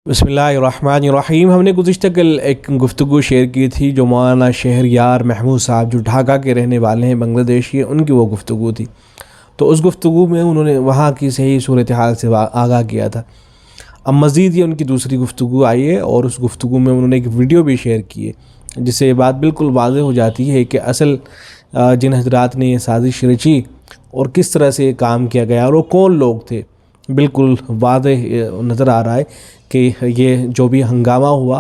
بسم اللہ الرحمن الرحیم۔ ہم نے گزشتہ کل ایک گفتگو شیئر کی تھی جو مولانا شہریار محمود صاحب جو ڈھاکہ کے رہنے والے ہیں، بنگلہ دیشی ہیں، ان کی وہ گفتگو تھی۔ تو اس گفتگو میں انہوں نے وہاں کی صحیح صورتحال سے آگاہ کیا تھا۔ اب مزید یہ ان کی دوسری گفتگو آئی ہے اور اس گفتگو میں انہوں نے ایک ویڈیو بھی شیئر کی ہے جس سے یہ بات بالکل واضح ہو جاتی ہے کہ اصل جن حضرات نے یہ سازش رچی اور کس طرح سے یہ کام کیا گیا اور وہ کون لوگ تھے، بالکل واضح نظر آ رہا ہے کہ یہ جو بھی ہنگامہ ہوا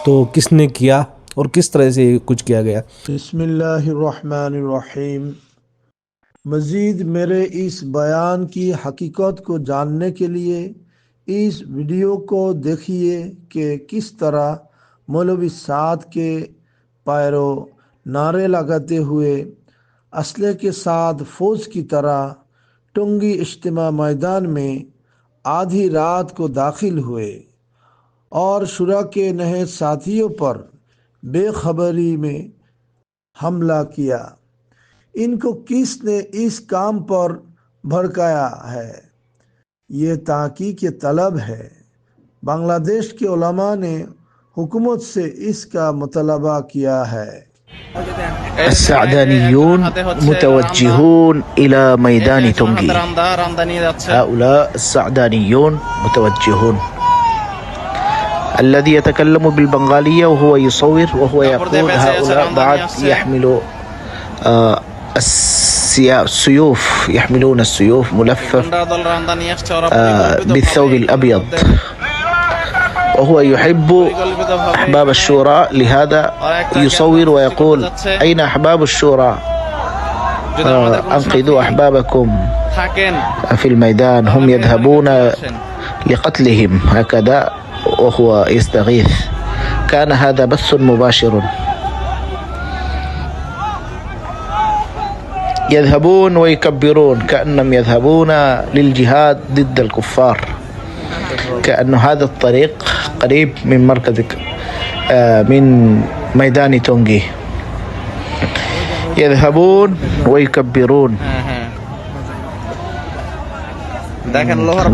تو کس نے کیا اور کس طرح سے کچھ کیا گیا۔ بسم اللہ الرحمن الرحیم۔ مزید میرے اس بیان کی حقیقت کو جاننے کے لیے اس ویڈیو کو دیکھیے کہ کس طرح مولوی سعد کے پیرو نعرے لگاتے ہوئے اسلحے کے ساتھ فوج کی طرح ٹنگی اجتماع میدان میں آدھی رات کو داخل ہوئے اور شورا کے نئے ساتھیوں پر بے خبری میں حملہ کیا۔ ان کو کس نے اس کام پر بھڑکایا ہے، یہ تحقیق طلب ہے۔ بنگلہ دیش کے علماء نے حکومت سے اس کا مطالبہ کیا ہے۔ السعدانيون متوجهون إلى ميدان تونغي. هؤلاء السعدانيون متوجهون. الذي يتكلم بالبنغالية وهو يصور وهو يقول هؤلاء بعد يحملوا السيوف، يحملون السيوف ملفف بالثوب الأبيض، وهو يحب أحباب الشورى، لهذا يصور ويقول أين أحباب الشورى؟ أنقذوا أحبابكم في الميدان، هم يذهبون لقتلهم، هكذا وهو يستغيث. كان هذا بث مباشر. يذهبون ويكبرون كأنهم يذهبون للجهاد ضد الكفار، كأن هذا الطريق قريب من مركز من ميدان تونغي. يذهبون ويكبرون.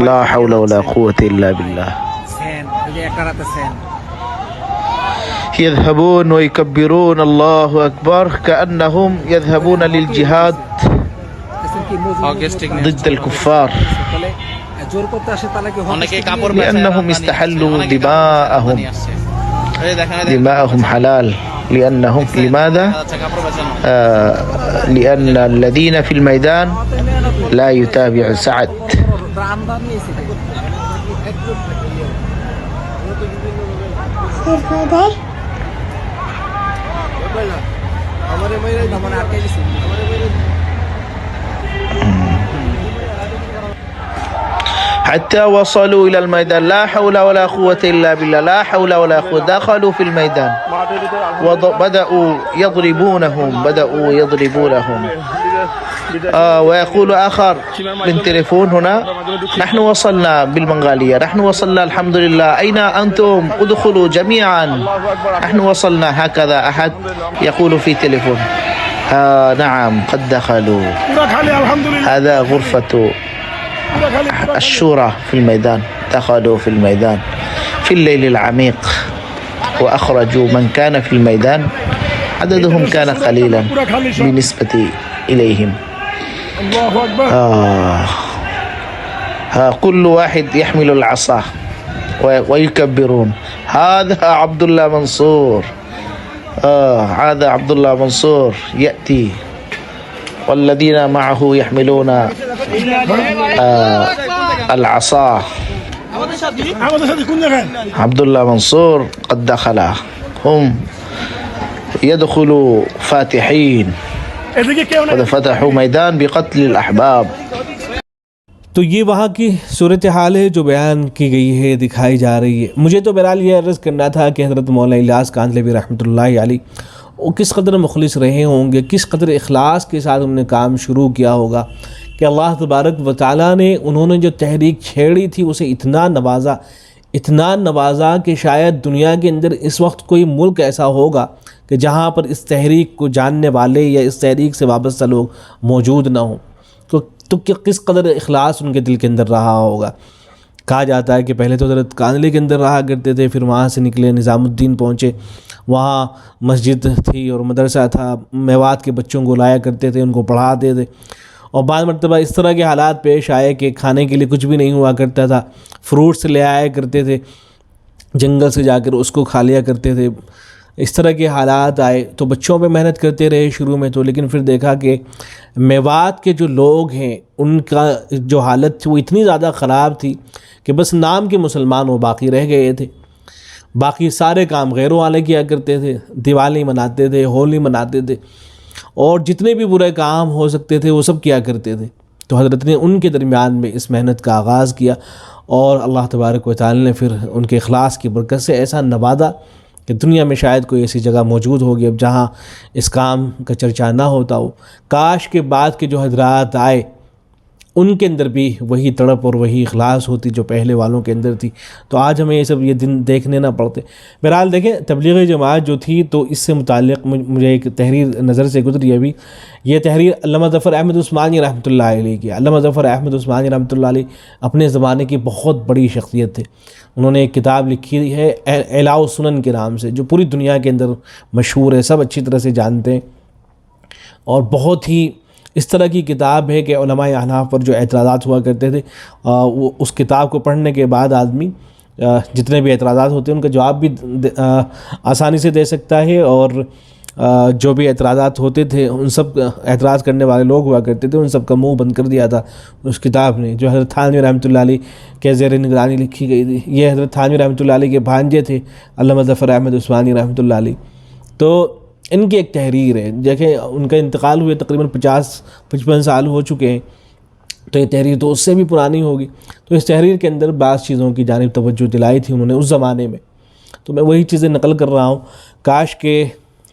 لا حول ولا قوة إلا بالله. يذهبون ويكبرون الله أكبر كأنهم يذهبون للجهاد ضد الكفار، لأنهم استحلوا دماءهم حلال. لأنهم لماذا؟ لأن الذين في الميدان لا يتابع سعد. حتى وصلوا إلى الميدان. لا حول ولا قوة إلا بالله. لا حول ولا قوة. دخلوا في الميدان وبدأوا يضربونهم. ويقول آخر من تليفون هنا: نحن وصلنا بالبنغالية، نحن وصلنا الحمد لله، أين أنتم؟ ادخلوا جميعا، نحن وصلنا. هكذا أحد يقول في تليفون. نعم قد دخلوا. هذا غرفة الشورى في الميدان. دخلوا في الميدان في الليل العميق وأخرجوا من كان في الميدان. عددهم كان قليلا بالنسبة إليهم. كل واحد يحمل العصا ويكبرون. هذا عبد الله منصور. هذا عبد الله منصور يأتي، والذين معه يحملون العصا. عبد الله منصور قد دخل، هم يدخلوا فاتحين وفتحوا میدان بقتل الاحباب. تو یہ وہاں کی صورتحال ہے جو بیان کی گئی ہے، دکھائی جا رہی ہے۔ مجھے تو بہرحال یہ عرض کرنا تھا کہ حضرت مولانا الیاس کاندھلوی رحمۃ اللہ علیہ وہ کس قدر مخلص رہے ہوں گے، کس قدر اخلاص کے ساتھ انہوں نے کام شروع کیا ہوگا کہ اللہ تبارک و تعالیٰ نے انہوں نے جو تحریک چھیڑی تھی اسے اتنا نوازا کہ شاید دنیا کے اندر اس وقت کوئی ملک ایسا ہوگا کہ جہاں پر اس تحریک کو جاننے والے یا اس تحریک سے وابستہ لوگ موجود نہ ہوں۔ تو کس قدر اخلاص ان کے دل کے اندر رہا ہوگا۔ کہا جاتا ہے کہ پہلے تو حضرت کاندھلے کے اندر رہا کرتے تھے، پھر وہاں سے نکلے نظام الدین پہنچے، وہاں مسجد تھی اور مدرسہ تھا، میوات کے بچوں کو لایا کرتے تھے، ان کو پڑھاتے تھے، اور بعض مرتبہ اس طرح کے حالات پیش آئے کہ کھانے کے لیے کچھ بھی نہیں ہوا کرتا تھا، فروٹس لے آیا کرتے تھے جنگل سے جا کر، اس کو کھا لیا کرتے تھے، اس طرح کے حالات آئے تو بچوں پہ محنت کرتے رہے شروع میں تو، لیکن پھر دیکھا کہ میوات کے جو لوگ ہیں ان کا جو حالت تھی وہ اتنی زیادہ خراب تھی کہ بس نام کے مسلمان وہ باقی رہ گئے تھے، باقی سارے کام غیروں والے کیا کرتے تھے، دیوالی مناتے تھے، ہولی مناتے تھے، اور جتنے بھی برے کام ہو سکتے تھے وہ سب کیا کرتے تھے۔ تو حضرت نے ان کے درمیان میں اس محنت کا آغاز کیا، اور اللہ تبارک و تعالی نے پھر ان کے اخلاص کی برکت سے ایسا نوازا کہ دنیا میں شاید کوئی ایسی جگہ موجود ہوگی اب جہاں اس کام کا چرچا نہ ہوتا ہو۔ کاش کے بعد کے جو حضرات آئے ان کے اندر بھی وہی تڑپ اور وہی اخلاص ہوتی جو پہلے والوں کے اندر تھی، تو آج ہمیں یہ دن دیکھنے نہ پڑتے۔ بہرحال دیکھیں، تبلیغی جماعت جو تھی تو اس سے متعلق مجھے ایک تحریر نظر سے گزری ابھی، یہ تحریر علامہ ظفر احمد عثمانی رحمۃ اللہ علیہ کی۔ علامہ ظفر احمد عثمانی رحمۃ اللہ علیہ اپنے زمانے کی بہت بڑی شخصیت تھے، انہوں نے ایک کتاب لکھی ہے اعلاء السنن کے نام سے، جو پوری دنیا کے اندر مشہور ہے، سب اچھی طرح سے جانتے ہیں، اور بہت ہی اس طرح کی کتاب ہے کہ علماء احناف پر جو اعتراضات ہوا کرتے تھے وہ اس کتاب کو پڑھنے کے بعد آدمی جتنے بھی اعتراضات ہوتے ہیں ان کا جواب بھی آسانی سے دے سکتا ہے، اور جو بھی اعتراضات ہوتے تھے ان سب اعتراض کرنے والے لوگ ہوا کرتے تھے ان سب کا منہ بند کر دیا تھا اس کتاب نے، جو حضرت تھانوی رحمۃ اللہ علیہ کے زیر نگرانی لکھی گئی تھی۔ یہ حضرت تھانوی رحمۃ اللہ علیہ کے بھانجے تھے علامہ ظفر احمد عثمانی رحمۃ اللہ علیہ، تو ان کی ایک تحریر ہے، دیکھیں ان کا انتقال ہوئے تقریباً 50-55 سال ہو چکے ہیں، تو یہ تحریر تو اس سے بھی پرانی ہوگی، تو اس تحریر کے اندر بعض چیزوں کی جانب توجہ دلائی تھی انہوں نے اس زمانے میں، تو میں وہی چیزیں نقل کر رہا ہوں۔ کاش کہ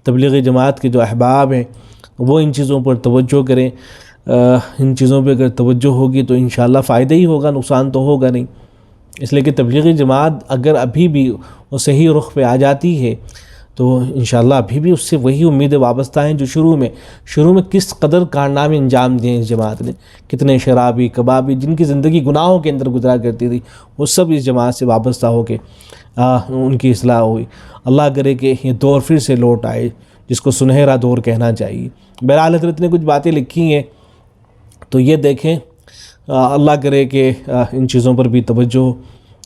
تبلیغی جماعت کے جو احباب ہیں وہ ان چیزوں پر توجہ کریں، ان چیزوں پہ اگر توجہ ہوگی تو انشاءاللہ فائدہ ہی ہوگا، نقصان تو ہوگا نہیں، اس لیے کہ تبلیغی جماعت اگر ابھی بھی وہ صحیح رخ پہ آ جاتی ہے تو انشاءاللہ ابھی بھی اس سے وہی امیدیں وابستہ ہیں جو شروع میں کس قدر کارنامے انجام دیے اس جماعت نے، کتنے شرابی کبابی جن کی زندگی گناہوں کے اندر گزرا کرتی تھی وہ سب اس جماعت سے وابستہ ہو کے ان کی اصلاح ہوئی۔ اللہ کرے کہ یہ دور پھر سے لوٹ آئے جس کو سنہرا دور کہنا چاہیے۔ بہرحال حضرت نے کچھ باتیں لکھی ہیں تو یہ دیکھیں، اللہ کرے کہ ان چیزوں پر بھی توجہ ہو۔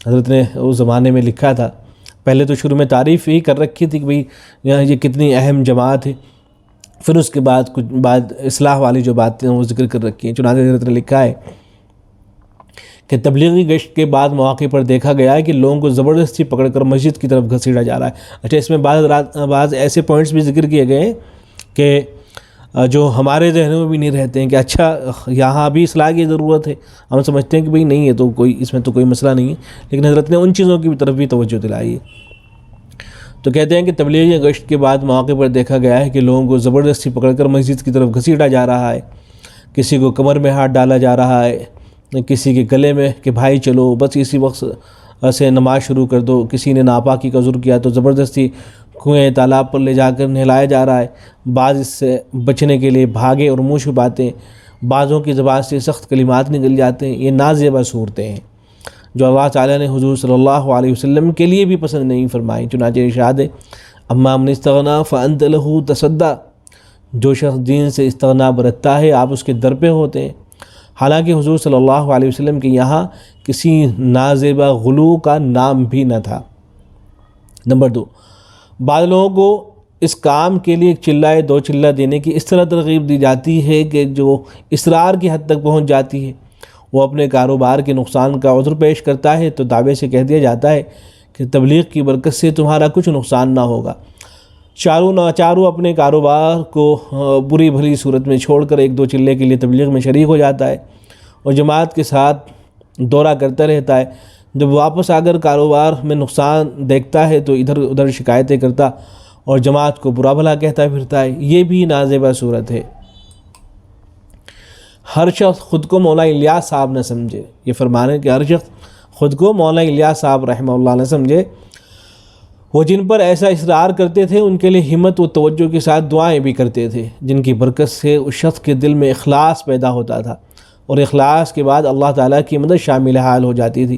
حضرت نے اس زمانے میں لکھا تھا، پہلے تو شروع میں تعریف ہی کر رکھی تھی کہ بھئی یہ کتنی اہم جماعت ہے، پھر اس کے بعد اصلاح والی جو باتیں ہیں وہ ذکر کر رکھی ہیں۔ چنانچہ حضرت نے لکھا ہے کہ تبلیغی گشت کے بعد مواقع پر دیکھا گیا ہے کہ لوگوں کو زبردستی پکڑ کر مسجد کی طرف گھسیٹا جا رہا ہے۔ اچھا، اس میں بعض ایسے پوائنٹس بھی ذکر کیے گئے ہیں کہ جو ہمارے ذہنوں میں بھی نہیں رہتے ہیں کہ اچھا یہاں بھی اصلاح کی ضرورت ہے، ہم سمجھتے ہیں کہ بھئی نہیں ہے تو اس میں تو کوئی مسئلہ نہیں ہے، لیکن حضرت نے ان چیزوں کی طرف بھی توجہ دلائی ہے۔ تو کہتے ہیں کہ تبلیغی گشت کے بعد مواقع پر دیکھا گیا ہے کہ لوگوں کو زبردستی پکڑ کر مسجد کی طرف گھسیٹا جا رہا ہے، کسی کو کمر میں ہاتھ ڈالا جا رہا ہے، کسی کے گلے میں کہ بھائی چلو بس اسی وقت سے نماز شروع کر دو، کسی نے ناپاکی کا عذر کیا تو زبردستی کنویں تالاب پر لے جا کر نہلایا جا رہا ہے، بعض اس سے بچنے کے لیے بھاگے اور منہ چھپاتے ہیں، بعضوں کی زبان سے سخت کلمات نکل جاتے ہیں۔ یہ نازیبہ صورتیں ہیں جو اللہ تعالیٰ نے حضور صلی اللہ علیہ وسلم کے لیے بھی پسند نہیں فرمائی۔ چنانچہ ارشاد ہے اما من استغنا فانت له تصدی، جو شخص دین سے استغنا برتتا ہے آپ اس کے در پہ ہوتے ہیں۔ حالانکہ حضور صلی اللہ علیہ وسلم کے یہاں کسی نازیبہ غلو کا نام بھی نہ تھا۔ نمبر 2، بعض لوگوں کو اس کام کے لیے ایک چلائے دو چلہ دینے کی اس طرح ترغیب دی جاتی ہے کہ جو اصرار کی حد تک پہنچ جاتی ہے۔ وہ اپنے کاروبار کے نقصان کا عذر پیش کرتا ہے تو دعوے سے کہہ دیا جاتا ہے کہ تبلیغ کی برکت سے تمہارا کچھ نقصان نہ ہوگا۔ چاروں ناچاروں اپنے کاروبار کو بری بھلی صورت میں چھوڑ کر ایک دو چلے کے لیے تبلیغ میں شریک ہو جاتا ہے اور جماعت کے ساتھ دورہ کرتا رہتا ہے۔ جب واپس آ کر کاروبار میں نقصان دیکھتا ہے تو ادھر ادھر شکایتیں کرتا اور جماعت کو برا بھلا کہتا پھرتا ہے۔ یہ بھی نازیبہ صورت ہے۔ ہر شخص خود کو مولا الیاس صاحب نہ سمجھے، یہ فرمانے کہ ہر شخص خود کو مولا الیاس صاحب رحمہ اللہ نہ سمجھے، وہ جن پر ایسا اصرار کرتے تھے ان کے لیے ہمت و توجہ کے ساتھ دعائیں بھی کرتے تھے، جن کی برکت سے اس شخص کے دل میں اخلاص پیدا ہوتا تھا اور اخلاص کے بعد اللہ تعالیٰ کی مدد شامل حال ہو جاتی تھی۔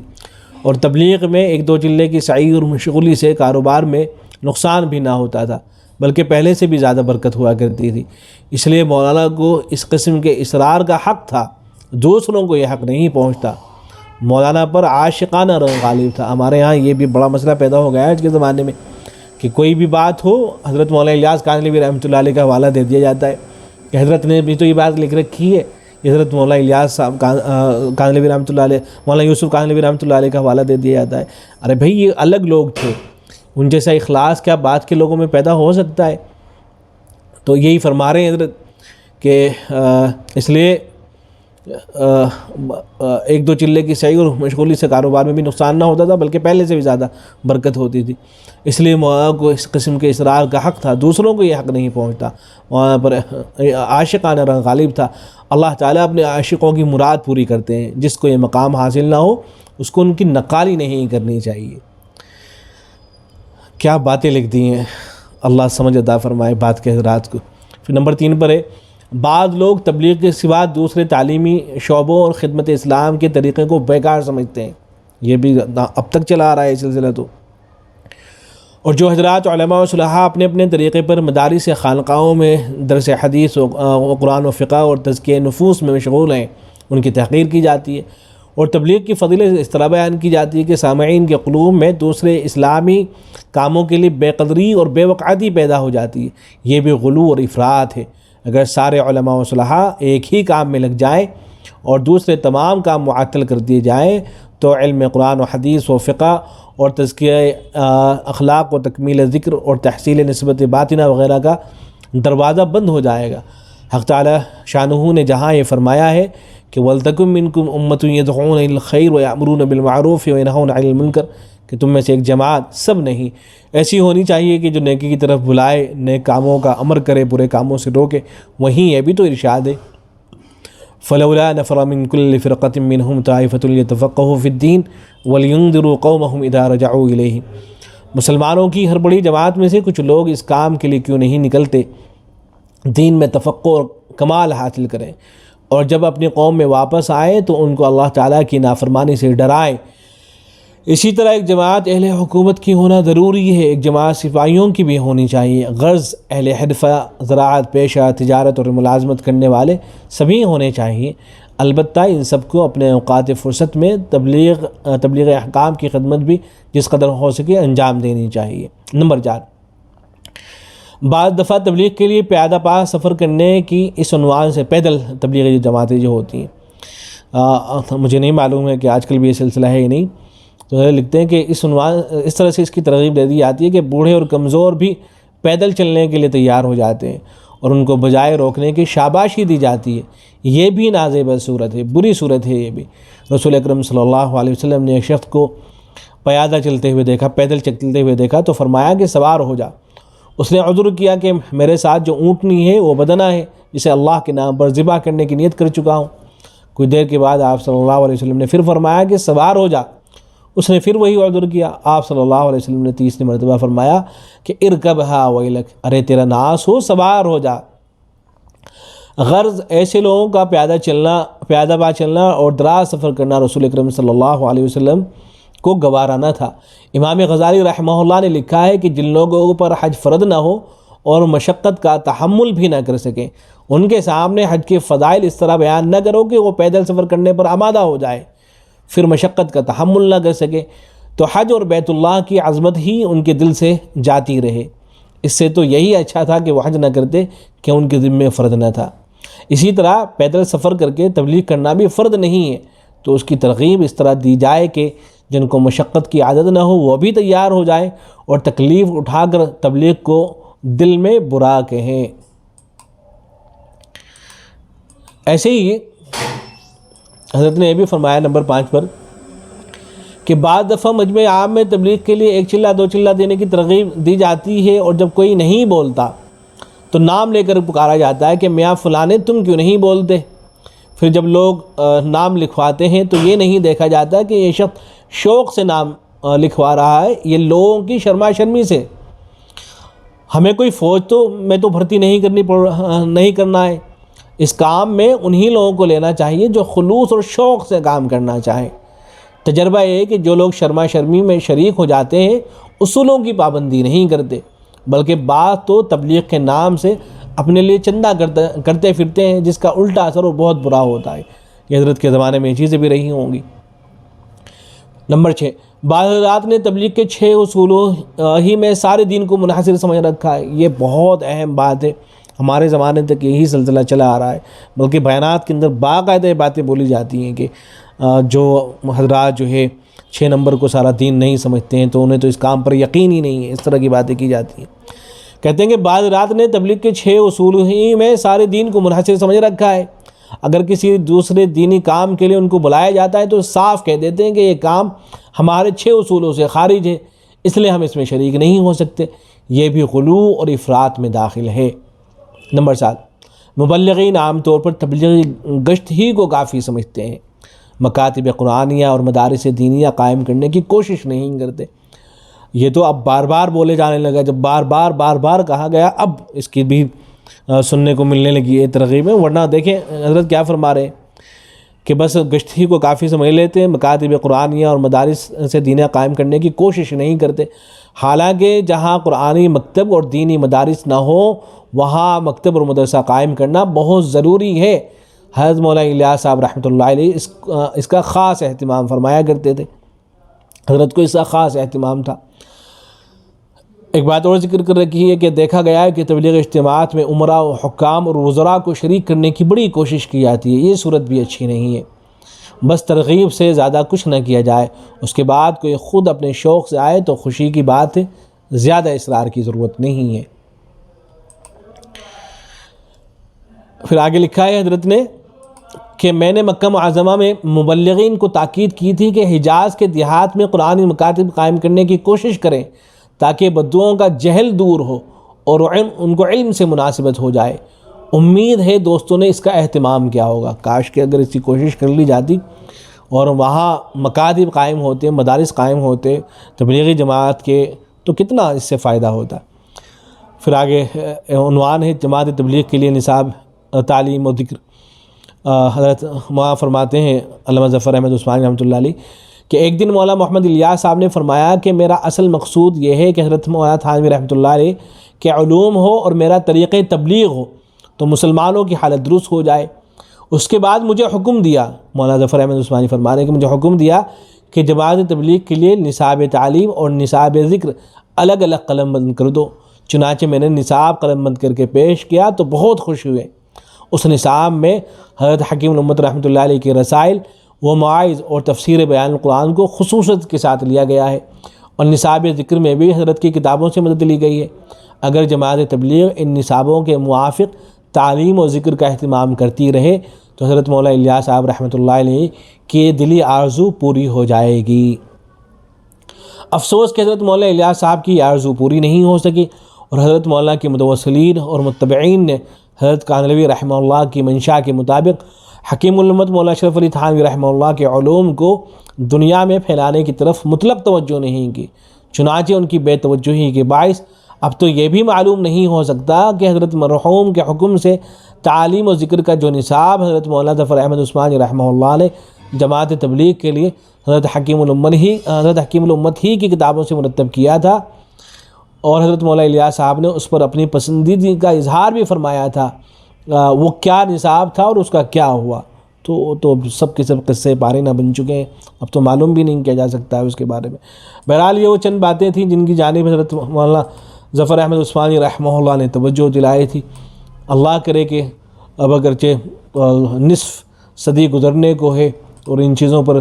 اور تبلیغ میں ایک دو چلے کی سعی اور مشغولی سے کاروبار میں نقصان بھی نہ ہوتا تھا، بلکہ پہلے سے بھی زیادہ برکت ہوا کرتی تھی۔ اس لیے مولانا کو اس قسم کے اصرار کا حق تھا، دوسروں کو یہ حق نہیں پہنچتا۔ مولانا پر عاشقانہ رنگ غالب تھا۔ ہمارے ہاں یہ بھی بڑا مسئلہ پیدا ہو گیا ہے آج کے زمانے میں کہ کوئی بھی بات ہو حضرت مولانا الیاس کاندھلوی رحمۃ اللہ علیہ کا حوالہ دے دیا جاتا ہے کہ حضرت نے بھی تو یہ بات لکھ رکھی ہے، حضرت مولانا الیاس صاحب کاندھلوی رحمۃ اللہ علیہ، مولانا یوسف کاندھلوی رحمۃ اللہ علیہ کا حوالہ دے دیا جاتا ہے۔ ارے بھائی یہ الگ لوگ تھے، ان جیسا اخلاص کیا بات کے لوگوں میں پیدا ہو سکتا ہے؟ تو یہی فرما رہے ہیں حضرت کہ اس لیے ایک دو چلے کی سعی اور مشغولی سے کاروبار میں بھی نقصان نہ ہوتا تھا، بلکہ پہلے سے بھی زیادہ برکت ہوتی تھی۔ اس لیے مولانا کو اس قسم کے اصرار کا حق تھا، دوسروں کو یہ حق نہیں پہنچتا۔ وہاں پر عاشقانہ رنگ غالب تھا۔ اللہ تعالیٰ اپنے عاشقوں کی مراد پوری کرتے ہیں، جس کو یہ مقام حاصل نہ ہو اس کو ان کی نقالی نہیں کرنی چاہیے۔ کیا باتیں لکھ دی ہیں، اللہ سمجھ عطا فرمائے بات کے حضرات کو۔ پھر نمبر 3 پر ہے، بعض لوگ تبلیغ کے سوا دوسرے تعلیمی شعبوں اور خدمت اسلام کے طریقے کو بیکار سمجھتے ہیں۔ یہ بھی اب تک چلا آ رہا ہے یہ سلسلہ تو۔ اور جو حضرات علماء و صلحاء اپنے اپنے طریقے پر مدارس خانقاہوں میں درس حدیث و قرآن و فقہ اور تزکیہ نفوس میں مشغول ہیں، ان کی تحقیر کی جاتی ہے، اور تبلیغ کی فضیلت اس طرح بیان کی جاتی ہے کہ سامعین کے قلوب میں دوسرے اسلامی کاموں کے لیے بے قدری اور بے وقعتی پیدا ہو جاتی ہے۔ یہ بھی غلو اور افراط ہے۔ اگر سارے علماء و صلحاء ایک ہی کام میں لگ جائیں اور دوسرے تمام کام معطل کر دیے جائیں تو علم قرآن و حدیث و فقہ اور تزکیہ اخلاق و تکمیل ذکر اور تحصیل نسبت باطنہ وغیرہ کا دروازہ بند ہو جائے گا۔ حق تعالی شانہ نے جہاں یہ فرمایا ہے کہ وَلْتَكُن مِّنكُمْ أُمَّةٌ يَدْعُونَ إِلَى الْخَيْرِ وَيَأْمُرُونَ بِالْمَعْرُوفِ وَيَنْهَوْنَ عَنِ الْمُنكَرِ، کہ تم میں سے ایک جماعت، سب نہیں، ایسی ہونی چاہیے کہ جو نیکی کی طرف بلائے، نیک کاموں کا امر کرے، برے کاموں سے روکے۔ وہیں یہ بھی تو ارشاد ہے فَلَوْلَا نَفَرَ مِن كُلِّ فِرْقَةٍ مِّنْهُمْ طَائِفَةٌ لِيَتَفَقَّهُوا فِي الدِّينِ وَلِيُنذِرُوا قَوْمَهُمْ إِذَا رَجَعُوا إِلَيْهِمْ۔ مسلمانوں کی ہر بڑی جماعت میں سے کچھ لوگ اس کام کے لیے کیوں نہیں نکلتے، دین میں تفقہ اور کمال حاصل کریں، اور جب اپنی قوم میں واپس آئیں تو ان کو اللہ تعالیٰ کی نافرمانی سے ڈرائیں۔ اسی طرح ایک جماعت اہل حکومت کی ہونا ضروری ہے، ایک جماعت سپاہیوں کی بھی ہونی چاہیے۔ غرض اہل حرفہ، زراعت پیشہ، تجارت اور ملازمت کرنے والے سبھی ہونے چاہیے۔ البتہ ان سب کو اپنے اوقات فرصت میں تبلیغ احکام کی خدمت بھی جس قدر ہو سکے انجام دینی چاہیے۔ نمبر 4، بعض دفعہ تبلیغ کے لیے پیادہ پا سفر کرنے کی اس عنوان سے، پیدل تبلیغی جماعتیں جو ہوتی ہیں، مجھے نہیں معلوم ہے کہ آج کل بھی یہ سلسلہ ہے یا نہیں، تو لکھتے ہیں کہ اس طرح سے اس کی ترغیب دے دی جاتی ہے کہ بوڑھے اور کمزور بھی پیدل چلنے کے لیے تیار ہو جاتے ہیں اور ان کو بجائے روکنے کی شاباشی دی جاتی ہے۔ یہ بھی نازیبہ صورت ہے، بری صورت ہے۔ یہ بھی رسول اکرم صلی اللہ علیہ وسلم نے ایک شخص کو پیادہ چلتے ہوئے دیکھا، پیدل چلتے ہوئے دیکھا تو فرمایا کہ سوار ہو جا۔ اس نے عذر کیا کہ میرے ساتھ جو اونٹنی ہے وہ بدنہ ہے جسے اللہ کے نام پر ذبح کرنے کی نیت کر چکا ہوں۔ کچھ دیر کے بعد آپ صلی اللہ علیہ وسلم نے پھر فرمایا کہ سوار ہو جا۔ اس نے پھر وہی عذر کیا۔ آپ صلی اللہ علیہ وسلم نے تیسری مرتبہ فرمایا کہ ارکبھا ویلک، ارے تیرا ناس ہو، سوار ہو جا۔ غرض ایسے لوگوں کا پیادہ پا چلنا اور دراز سفر کرنا رسول اکرم صلی اللہ علیہ وسلم کو گوارا نہ تھا۔ امام غزالی رحمہ اللہ نے لکھا ہے کہ جن لوگوں پر حج فرض نہ ہو اور مشقت کا تحمل بھی نہ کر سکیں، ان کے سامنے حج کے فضائل اس طرح بیان نہ کرو کہ وہ پیدل سفر کرنے پر آمادہ ہو جائے، پھر مشقت کا تحمل نہ کر سکے، تو حج اور بیت اللہ کی عظمت ہی ان کے دل سے جاتی رہے۔ اس سے تو یہی اچھا تھا کہ وہ حج نہ کرتے کہ ان کے ذمے فرض نہ تھا۔ اسی طرح پیدل سفر کر کے تبلیغ کرنا بھی فرض نہیں ہے، تو اس کی ترغیب اس طرح دی جائے کہ جن کو مشقت کی عادت نہ ہو وہ بھی تیار ہو جائیں اور تکلیف اٹھا کر تبلیغ کو دل میں برا کہیں۔ ایسے ہی حضرت نے یہ بھی فرمایا نمبر 5 پر کہ بعض دفعہ مجمع عام میں تبلیغ کے لیے 1 چلہ 2 چلہ دینے کی ترغیب دی جاتی ہے، اور جب کوئی نہیں بولتا تو نام لے کر پکارا جاتا ہے کہ میاں فلانے تم کیوں نہیں بولتے۔ پھر جب لوگ نام لکھواتے ہیں تو یہ نہیں دیکھا جاتا کہ یہ شخص شوق سے نام لکھوا رہا ہے، یہ لوگوں کی شرما شرمی سے۔ ہمیں کوئی فوج میں تو بھرتی نہیں کرنا ہے، اس کام میں انہی لوگوں کو لینا چاہیے جو خلوص اور شوق سے کام کرنا چاہیں۔ تجربہ یہ ہے کہ جو لوگ شرما شرمی میں شریک ہو جاتے ہیں اصولوں کی پابندی نہیں کرتے، بلکہ بعض تو تبلیغ کے نام سے اپنے لیے چندہ کرتے پھرتے ہیں، جس کا الٹا اثر وہ بہت برا ہوتا ہے۔ یہ حضرت کے زمانے میں یہ چیزیں بھی رہی ہوں گی۔ نمبر 6، بعض حضرات نے تبلیغ کے 6 اصولوں ہی میں سارے دین کو منحصر سمجھ رکھا ہے۔ یہ بہت اہم بات ہے، ہمارے زمانے تک یہی سلسلہ چلا آ رہا ہے، بلکہ بیانات کے اندر باقاعدہ یہ باتیں بولی جاتی ہیں کہ جو حضرات جو ہے 6 نمبر کو سارا دین نہیں سمجھتے ہیں تو انہیں تو اس کام پر یقین ہی نہیں ہے، اس طرح کی باتیں کی جاتی ہیں۔ کہتے ہیں کہ بعض حضرات نے تبلیغ کے 6 اصول ہی میں سارے دین کو منحصر سمجھ رکھا ہے۔ اگر کسی دوسرے دینی کام کے لیے ان کو بلایا جاتا ہے تو صاف کہہ دیتے ہیں کہ یہ کام ہمارے 6 اصولوں سے خارج ہے، اس لیے ہم اس میں شریک نہیں ہو سکتے۔ یہ بھی غلو اور افراط میں داخل ہے۔ نمبر 7، مبلغین عام طور پر تبلیغی گشت ہی کو کافی سمجھتے ہیں، مکاتب قرآنیہ اور مدارس دینیہ قائم کرنے کی کوشش نہیں کرتے۔ یہ تو اب بار بار بولے جانے لگا، جب بار بار کہا گیا اب اس کی بھی سننے کو ملنے لگی ہے ترغیبیں، ورنہ دیکھیں حضرت کیا فرما رہے ہیں کہ بس گشت ہی کو کافی سمجھ لیتے ہیں، مکاتب قرآنیہ اور مدارس سے دینیہ قائم کرنے کی کوشش نہیں کرتے۔ حالانکہ جہاں قرآنی مکتب اور دینی مدارس نہ ہو وہاں مکتب اور مدرسہ قائم کرنا بہت ضروری ہے۔ حضرت مولانا الیاس صاحب رحمۃ اللہ علیہ اس کا خاص اہتمام فرمایا کرتے تھے، حضرت کو اس کا خاص اہتمام تھا۔ ایک بات اور ذکر کر رکھی ہے کہ دیکھا گیا ہے کہ تبلیغ اجتماعات میں عمراء و حکام اور وزراء کو شریک کرنے کی بڑی کوشش کی جاتی ہے۔ یہ صورت بھی اچھی نہیں ہے، بس ترغیب سے زیادہ کچھ نہ کیا جائے، اس کے بعد کوئی خود اپنے شوق سے آئے تو خوشی کی بات ہے، زیادہ اصرار کی ضرورت نہیں ہے۔ پھر آگے لکھا ہے حضرت نے کہ میں نے مکہ معظمہ میں مبلغین کو تاکید کی تھی کہ حجاز کے دیہات میں قرآنی مکاتب قائم کرنے کی کوشش کریں تاکہ بدوؤں کا جہل دور ہو اور ان کو علم سے مناسبت ہو جائے۔ امید ہے دوستوں نے اس کا اہتمام کیا ہوگا۔ کاش کہ اگر اس کی کوشش کر لی جاتی اور وہاں مکاتب قائم ہوتے، مدارس قائم ہوتے تبلیغی جماعت کے، تو کتنا اس سے فائدہ ہوتا۔ پھر آگے عنوان ہے جماعت تبلیغ کے لیے نصاب تعلیم و ذکر۔ حضرت مولانا فرماتے ہیں علامہ ظفر احمد عثمانی رحمۃ اللہ علیہ کہ ایک دن مولانا محمد الیاس صاحب نے فرمایا کہ میرا اصل مقصود یہ ہے کہ حضرت مولانا تھانوی رحمۃ اللہ علیہ کے علوم ہو اور میرا طریقہ تبلیغ ہو تو مسلمانوں کی حالت درست ہو جائے۔ اس کے بعد مجھے حکم دیا، مولانا ظفر احمد عثمانی فرما رہے ہیں کہ مجھے حکم دیا کہ جماعت تبلیغ کے لیے نصاب تعلیم اور نصاب ذکر الگ الگ قلم بند کر دو۔ چنانچہ میں نے نصاب قلم بند کر کے پیش کیا تو بہت خوش ہوئے۔ اس نصاب میں حضرت حکیم الامت رحمۃ اللہ علیہ کے رسائل و مواعظ اور تفسیر بیان القرآن کو خصوصیت کے ساتھ لیا گیا ہے، اور نصاب ذکر میں بھی حضرت کی کتابوں سے مدد لی گئی ہے۔ اگر جماعت تبلیغ ان نصابوں کے موافق تعلیم و ذکر کا اہتمام کرتی رہے تو حضرت مولانا الیاس صاحب رحمۃ اللہ علیہ کی دلی آرزو پوری ہو جائے گی۔ افسوس کہ حضرت مولانا الیاس صاحب کی آرزو پوری نہیں ہو سکی، اور حضرت مولانا کے متوسلین اور متبعین نے حضرت کانلوی رحمہ اللہ کی منشا کے مطابق حکیم الامت مولانا اشرف علی تھانوی رحمہ اللہ کے علوم کو دنیا میں پھیلانے کی طرف مطلق توجہ نہیں کی۔ چنانچہ ان کی بے توجہی کے باعث اب تو یہ بھی معلوم نہیں ہو سکتا کہ حضرت مرحوم کے حکم سے تعلیم و ذکر کا جو نصاب حضرت مولانا ظفر احمد عثمانی رحمہ اللہ نے جماعت تبلیغ کے لیے حضرت حکیم الامت ہی کی کتابوں سے مرتب کیا تھا، اور حضرت مولانا الیاس صاحب نے اس پر اپنی پسندیدگی کا اظہار بھی فرمایا تھا، وہ کیا نصاب تھا اور اس کا کیا ہوا، تو سب کے سب قصے پارینہ بن چکے ہیں، اب تو معلوم بھی نہیں کیا جا سکتا ہے اس کے بارے میں۔ بہرحال یہ وہ چند باتیں تھیں جن کی جانب حضرت مولانا ظفر احمد عثمانی رحمہ اللہ نے توجہ دلائی تھی۔ اللہ کرے کہ اب اگرچہ نصف صدی گزرنے کو ہے اور ان چیزوں پر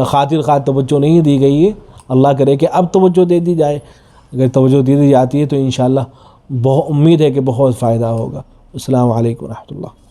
خاطر توجہ نہیں دی گئی ہے، اللہ کرے کہ اب توجہ دے دی جائے۔ اگر توجہ دی جاتی ہے تو انشاءاللہ امید ہے کہ بہت فائدہ ہوگا۔ السلام علیکم ورحمۃ اللہ۔